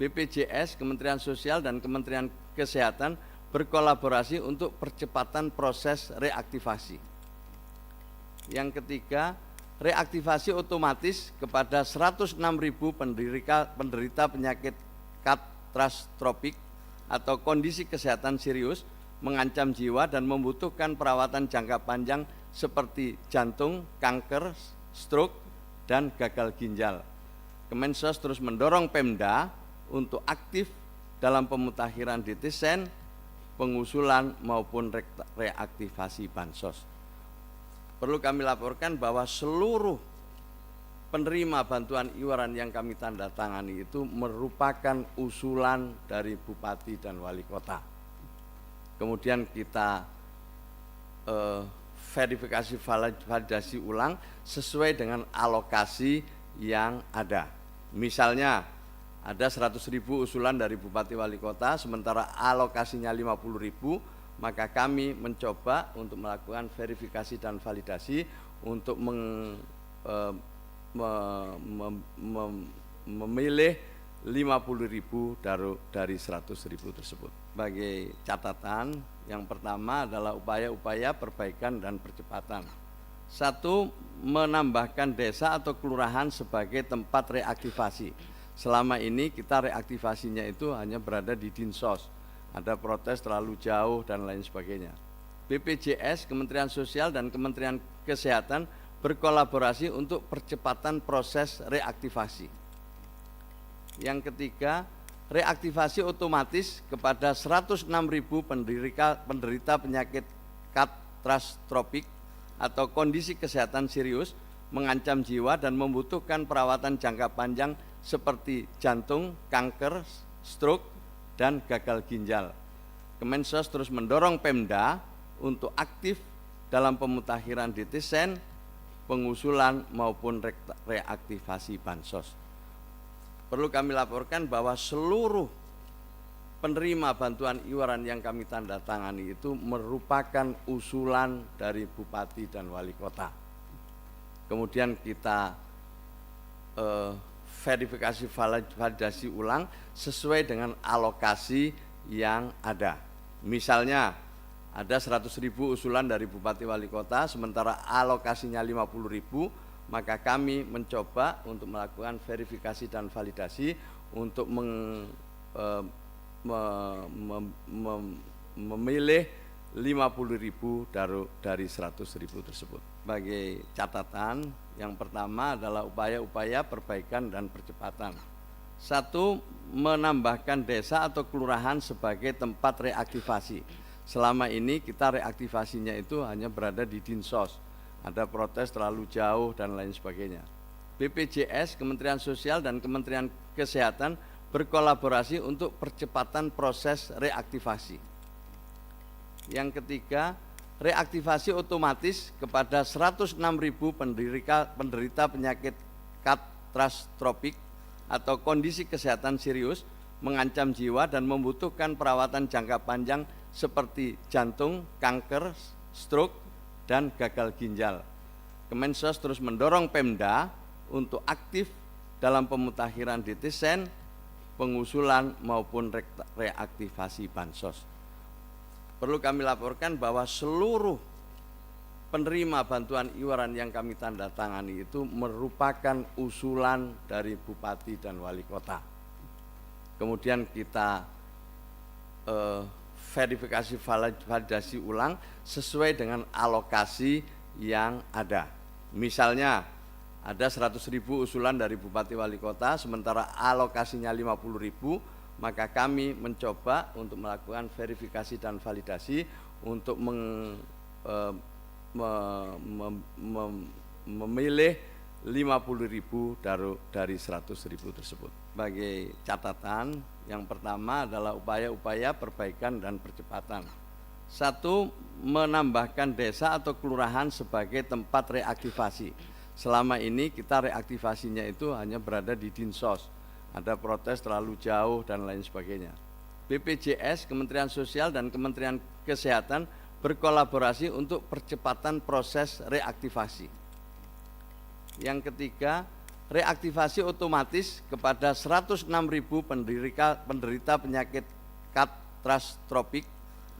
BPJS, Kementerian Sosial, dan Kementerian Kesehatan berkolaborasi untuk percepatan proses reaktivasi. Yang ketiga, reaktivasi otomatis kepada 106.000 penderita penyakit katastrofik atau kondisi kesehatan serius, mengancam jiwa dan membutuhkan perawatan jangka panjang seperti jantung, kanker, stroke, dan gagal ginjal. Kemensos terus mendorong Pemda untuk aktif dalam pemutakhiran DTSEN, pengusulan maupun reaktivasi bansos. Perlu kami laporkan bahwa seluruh penerima bantuan iuran yang kami tanda tangani itu merupakan usulan dari Bupati dan Wali Kota. Kemudian kita verifikasi validasi ulang sesuai dengan alokasi yang ada. Misalnya ada 100.000 usulan dari Bupati Wali Kota, sementara alokasinya 50.000, maka kami mencoba untuk melakukan verifikasi dan validasi untuk memilih 50.000 dari 100.000 tersebut. Sebagai catatan, yang pertama adalah upaya-upaya perbaikan dan percepatan. Satu, menambahkan desa atau kelurahan sebagai tempat reaktivasi. Selama ini kita reaktivasinya itu hanya berada di Dinsos, ada protes terlalu jauh dan lain sebagainya. BPJS, Kementerian Sosial, dan Kementerian Kesehatan berkolaborasi untuk percepatan proses reaktivasi. Yang ketiga, reaktivasi otomatis kepada 106.000 penderita penyakit katastrofik atau kondisi kesehatan serius, mengancam jiwa dan membutuhkan perawatan jangka panjang seperti jantung, kanker, stroke, dan gagal ginjal. Kemensos terus mendorong Pemda untuk aktif dalam pemutakhiran DTSEN, pengusulan maupun reaktivasi bansos. Perlu kami laporkan bahwa seluruh penerima bantuan iuran yang kami tanda tangani itu merupakan usulan dari Bupati dan Wali Kota. Kemudian kita verifikasi validasi ulang sesuai dengan alokasi yang ada. Misalnya ada 100.000 usulan dari Bupati Wali Kota, sementara alokasinya 50.000, maka kami mencoba untuk melakukan verifikasi dan validasi untuk memilih 50.000 dari 100.000 tersebut. Sebagai catatan, yang pertama adalah upaya-upaya perbaikan dan percepatan. Satu, menambahkan desa atau kelurahan sebagai tempat reaktivasi. Selama ini kita reaktivasinya itu hanya berada di Dinsos, ada protes terlalu jauh dan lain sebagainya. BPJS, Kementerian Sosial, dan Kementerian Kesehatan berkolaborasi untuk percepatan proses reaktivasi. Yang ketiga, reaktivasi otomatis kepada 106.000 penderita penyakit katastrofik atau kondisi kesehatan serius, mengancam jiwa dan membutuhkan perawatan jangka panjang seperti jantung, kanker, stroke, dan gagal ginjal. Kemensos terus mendorong Pemda untuk aktif dalam pemutakhiran DTSEN, pengusulan maupun reaktivasi bansos. Perlu kami laporkan bahwa seluruh penerima bantuan iuran yang kami tanda tangani itu merupakan usulan dari Bupati dan Wali Kota. Kemudian kita verifikasi validasi ulang sesuai dengan alokasi yang ada. Misalnya ada 100.000 usulan dari Bupati Wali Kota, sementara alokasinya 50.000, maka kami mencoba untuk melakukan verifikasi dan validasi untuk memilih 50.000 dari 100.000 tersebut. Sebagai catatan, yang pertama adalah upaya-upaya perbaikan dan percepatan. Satu, menambahkan desa atau kelurahan sebagai tempat reaktivasi. Selama ini kita reaktivasinya itu hanya berada di Dinsos, ada protes terlalu jauh dan lain sebagainya. BPJS, Kementerian Sosial, dan Kementerian Kesehatan berkolaborasi untuk percepatan proses reaktivasi. Yang ketiga, reaktivasi otomatis kepada 106.000 penderita penyakit katastrofik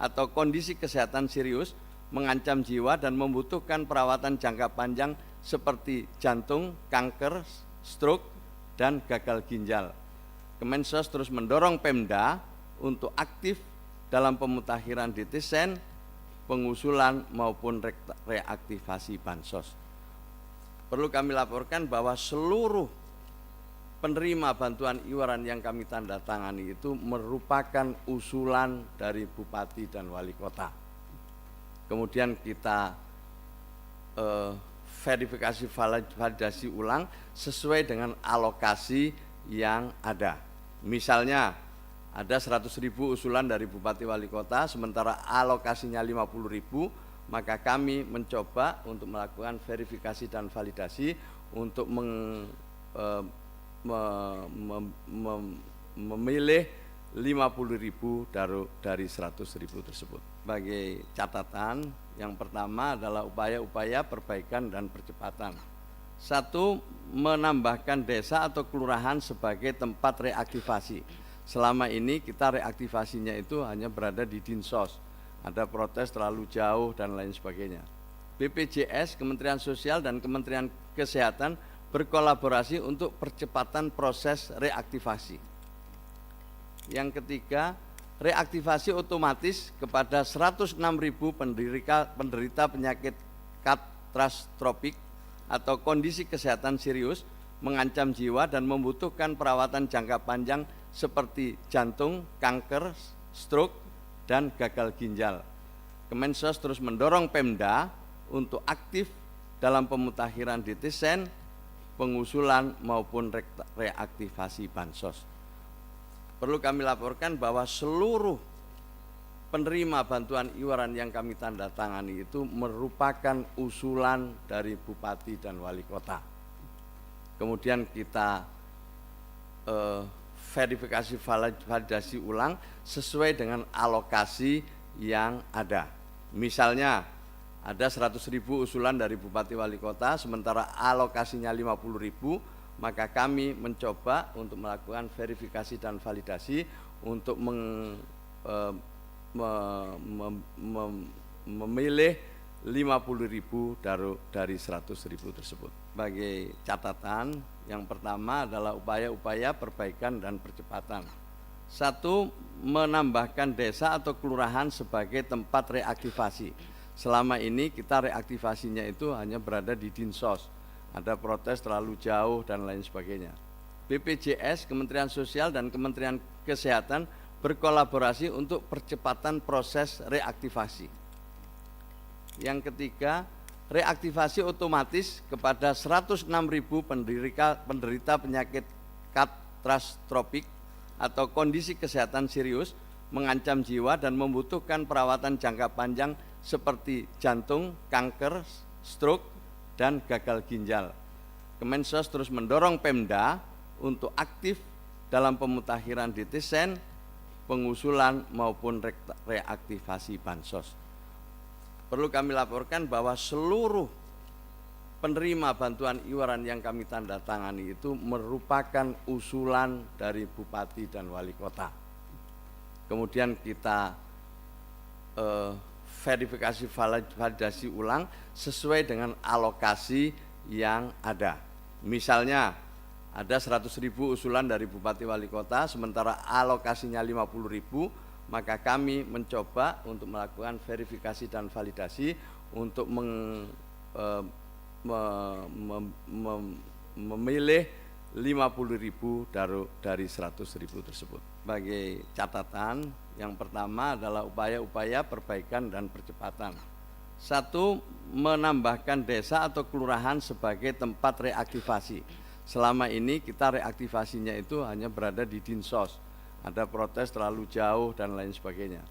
atau kondisi kesehatan serius, mengancam jiwa dan membutuhkan perawatan jangka panjang seperti jantung, kanker, stroke, dan gagal ginjal. Kemensos terus mendorong Pemda untuk aktif dalam pemutakhiran DTSEN, pengusulan maupun reaktivasi bansos. Perlu kami laporkan bahwa seluruh penerima bantuan iuran yang kami tanda tangani itu merupakan usulan dari Bupati dan Wali Kota. Kemudian kita verifikasi validasi ulang sesuai dengan alokasi yang ada. Misalnya ada 100.000 usulan dari Bupati Wali Kota, sementara alokasinya 50.000, maka kami mencoba untuk melakukan verifikasi dan validasi untuk memilih 50.000 dari 100.000 tersebut. Sebagai catatan, yang pertama adalah upaya-upaya perbaikan dan percepatan. 1. Menambahkan desa atau kelurahan sebagai tempat reaktivasi. Selama ini kita reaktivasinya itu hanya berada di Dinsos. Ada protes terlalu jauh dan lain sebagainya. BPJS, Kementerian Sosial dan Kementerian Kesehatan berkolaborasi untuk percepatan proses reaktivasi. Yang ketiga, reaktivasi otomatis kepada 106.000 penderita penyakit katastrofik atau kondisi kesehatan serius, mengancam jiwa dan membutuhkan perawatan jangka panjang seperti jantung, kanker, stroke, dan gagal ginjal. Kemensos terus mendorong Pemda untuk aktif dalam pemutakhiran DTSEN, pengusulan maupun reaktivasi bansos. Perlu kami laporkan bahwa seluruh penerima bantuan iuran yang kami tanda tangani itu merupakan usulan dari Bupati dan Wali Kota. Kemudian kita verifikasi validasi ulang sesuai dengan alokasi yang ada. Misalnya ada 100.000 usulan dari Bupati Wali Kota, sementara alokasinya 50.000, maka kami mencoba untuk melakukan verifikasi dan validasi untuk memilih 50.000 dari 100.000 tersebut. Sebagai catatan, yang pertama adalah upaya-upaya perbaikan dan percepatan. 1. Menambahkan desa atau kelurahan sebagai tempat reaktivasi. Selama ini kita reaktivasinya itu hanya berada di Dinsos. Ada protes terlalu jauh dan lain sebagainya. BPJS, Kementerian Sosial dan Kementerian Kesehatan berkolaborasi untuk percepatan proses reaktivasi. Yang ketiga, reaktivasi otomatis kepada 106.000 penderita penyakit katastrofik atau kondisi kesehatan serius, mengancam jiwa dan membutuhkan perawatan jangka panjang seperti jantung, kanker, stroke, dan gagal ginjal. Kemensos terus mendorong Pemda untuk aktif dalam pemutakhiran DTSEN, pengusulan maupun reaktivasi bansos. Perlu kami laporkan bahwa seluruh penerima bantuan iuran yang kami tanda tangani itu merupakan usulan dari Bupati dan Wali Kota. Kemudian kita verifikasi validasi ulang sesuai dengan alokasi yang ada. Misalnya ada 100.000 usulan dari Bupati Wali Kota, sementara alokasinya 50.000, maka kami mencoba untuk melakukan verifikasi dan validasi untuk memilih 50.000 dari 100.000 tersebut. Sebagai catatan, yang pertama adalah upaya-upaya perbaikan dan percepatan. 1. Menambahkan desa atau kelurahan sebagai tempat reaktivasi. Selama ini kita reaktivasinya itu hanya berada di Dinsos. Ada protes terlalu jauh dan lain sebagainya.